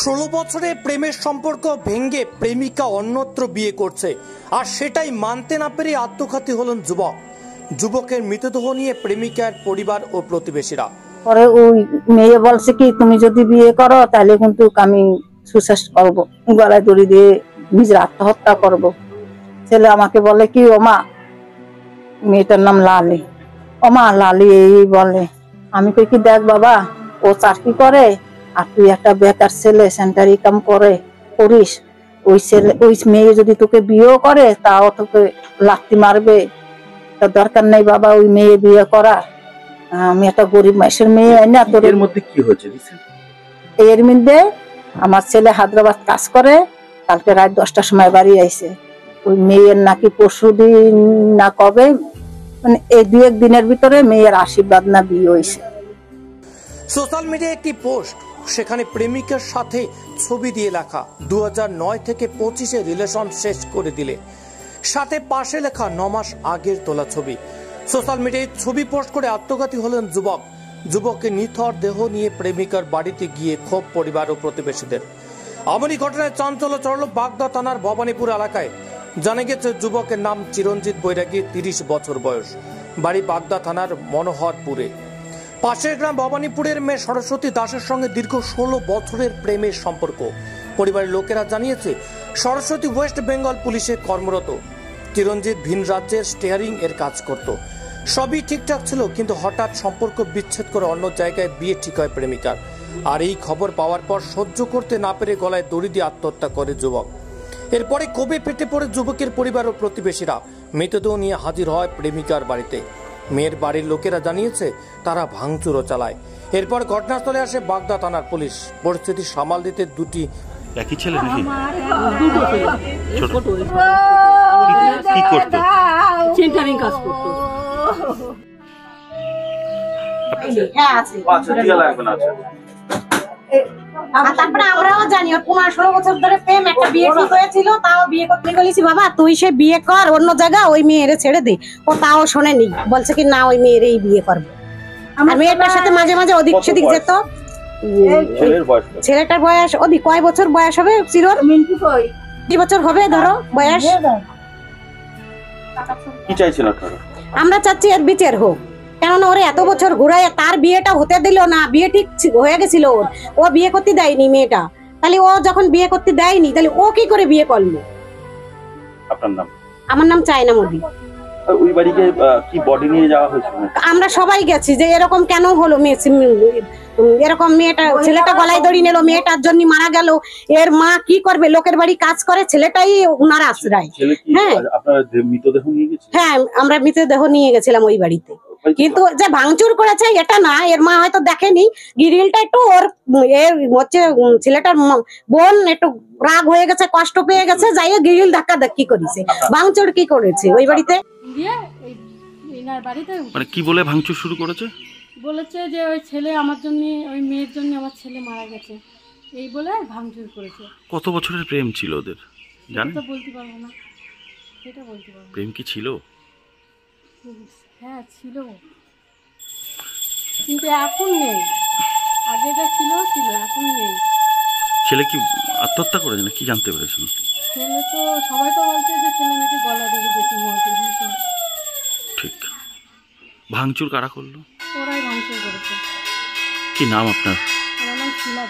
16 বছরে প্রেমের সম্পর্ক ভেঙে প্রেমিকা অন্যত্র বিয়ে করছে, আর সেটাই মানতে না পেরে আত্মঘাতী হলেন যুবক। যুবকের মৃতদেহ নিয়ে প্রেমিকার পরিবার ও প্রতিবেশীরা। পরে ওই মেয়ে বলছে কি, তুমি যদি বিয়ে করো তাহলে কিন্তু আমি সুসাইড করবো, গলায় দড়ি দিয়ে নিজের আত্মহত্যা করব। ছেলে আমাকে বলে কি, ও মা, মেয়েটার নাম লালি, ও মা লালি এই বলে। আমি কই কি, দেখ বাবা, ও চাকরি করে আর তুই একটা বেকার ছেলে, সেন্টারি কাম করিস, ওই ছেলে ওই মেয়ে যদি তোকে বিয়েও করে তাও তোকে লাথি মারবে, তার দরকার নেই বাবা ওই মেয়ে বিয়ে করা। আমি একটা গরিব মাসের মেয়ে না। তোর এর মধ্যে কি হয়েছে? এর মধ্যে আমার ছেলে হায়দ্রাবাদ কাজ করে, কালকে রাত 10টার সময় বাড়ি আইছে। ওই মেয়ের নাকি পরশুদিন না কবে, মানে এই 2-1 দিনের ভিতরে মেয়ের আশীর্বাদ না বিয়ে হয়েছে। সোশ্যাল মিডিয়ায় একটি পোস্ট, সেখানে প্রেমিকার সাথে ছবি দিয়ে লেখা 2009 থেকে 25-এ রিলেশন শেষ করে দিলে, সাথে পাশে লেখা 9 মাস আগের তোলা ছবি। সোশ্যাল মিডিয়ায় ছবি পোস্ট করে আত্মঘাতী হলেন যুবক। যুবকের নিথর দেহ নিয়ে প্রেমিকার বাড়িতে গিয়ে ক্ষোভ পরিবার ও প্রতিবেশীদের। এমনই ঘটনায় চাঞ্চল্য চড়ল বাগদা থানার ভবানীপুর এলাকায়। জানা গেছে যুবকের নাম চিরঞ্জিত বৈরাগী, 30 বছর বয়স, বাড়ি বাগদা থানার মনোহরপুরে। পাশের গ্রাম ভবানীপুরের মেয়ে সরস্বতী দাসের সঙ্গে দীর্ঘ 16 বছরের প্রেমের সম্পর্ক। পরিবারের লোকেরা জানিয়েছে, সরস্বতী ওয়েস্ট বেঙ্গল পুলিশে কর্মরত। চিরঞ্জিত ভিন রাজ্যের স্টিয়ারিং এর কাজ করত। সবই ঠিকঠাক ছিল, কিন্তু হঠাৎ সম্পর্ক বিচ্ছেদ করে অন্য জায়গায় বিয়ে ঠিক হয় প্রেমিকার। আর এই খবর পাওয়ার পর সহ্য করতে না পেরে গলায় দড়ি দিয়ে আত্মহত্যা করে যুবক। এরপরে ক্ষোভে ফেটে পড়ে যুবকের পরিবার ও প্রতিবেশীরা। মৃতদেহ নিয়ে হাজির হয় প্রেমিকার বাড়িতে। মেয়ের বাড়ির লোকেরা জানিয়েছে, তারা ভাঙচুরও চালায়। এরপর ঘটনাস্থলে আসে বাগদা থানার পুলিশ। পরিস্থিতি সামাল দিতে দুটি একই ছেলে নাকি? কি করতো? সেন্টারিং কাজ করতো। হ্যাঁ আছে। তারপরে আমরাও জানি 15-16 বছর ধরে প্রেম, একটা বিয়ে ঠিক হয়েছিল, তাও বিয়ে করতে বলেছি বাবা তুই সে বিয়ে কর অন্য জায়গা, ওই মেয়েরে ছেড়ে দে। ও তাও শোনেনি, বলছে কি না ওই মেয়েরই বিয়ে করবো। আর মেয়েটার সাথে মাঝে মাঝে ওদিক সেদিক যেত। ছেলেটার বয়স ওদিক কয় বছর বয়স হবে? চিরর 2 বছর হবে ধরো বয়স। কি চাইছেন আপনারা? আমরা চাচ্ছি এর বিচার হোক, কেননা ওরে এত বছর ঘুরায় তার বিয়েটা হতে দিল না। বিয়ে ঠিক হয়ে গেছিল ওর, ও বিয়ে করতে দেয়নি মেয়েটা। তাহলে ও যখন বিয়ে করতে দেয়নি, তাহলে ও কি করে বিয়ে করলো? আপনার নাম? আমার নাম চায়না মোদি। ওই বাড়িতে কি বডি নিয়ে যাওয়া হয়েছিল? আমরা সবাই গেছি যে এরকম কেন হলো, এরকম মেয়েটা ছেলেটা গলায় দড়ি নিল, মেয়েটার জন্য মারা গেল। এর মা কি করবে? লোকের বাড়ি কাজ করে, ছেলেটাই ওনার আশ্রয়। হ্যাঁ, আপনারা মৃতদেহ নিয়ে গেছেন? হ্যাঁ, আমরা মৃতদেহ নিয়ে গেছিলাম ওই বাড়িতে। কিন্তু যে ভাঙচুর করেছে এটা না, এর মা হয়তো দেখেনি। গ্রিলটা একটু ওর হচ্ছে ছেলেটার বোন একটু রাগ হয়ে গেছে, কষ্ট পেয়ে গেছে, যাই গ্রিল ধাক্কা ধাক্কি করেছে। ভাঙচুর কি করেছে ওই বাড়িতে? মানে কি বলে ভাঙচুর শুরু করেছে? বলেছে যে ওই ছেলে আমার জন্য, ওই মেয়ের জন্য আমার ছেলে মারা গেছে, এই বলে ভাঙচুর করেছে। কত বছরের প্রেম ছিল ওদের জানেন? তো বলতে পারবো না, সেটা বলতে পারবো না। প্রেম কি ছিল? হ্যাঁ ছিল, কিন্তু এখন নেই। আগে যা ছিল ছিল, এখন নেই। ছেলে কি আত্মহত্যা করেছে না কি জানতে পেরেছেন? ছেলে তো সবাই তো বলছে যে ছেলে নাকি গলা ধরে গেছে, মরতে। ঠিক। ভাঙচুর কারা করলো? ওরাই ভাঙচুর করেছে। কি নাম আপনার? আমার নাম শিলা।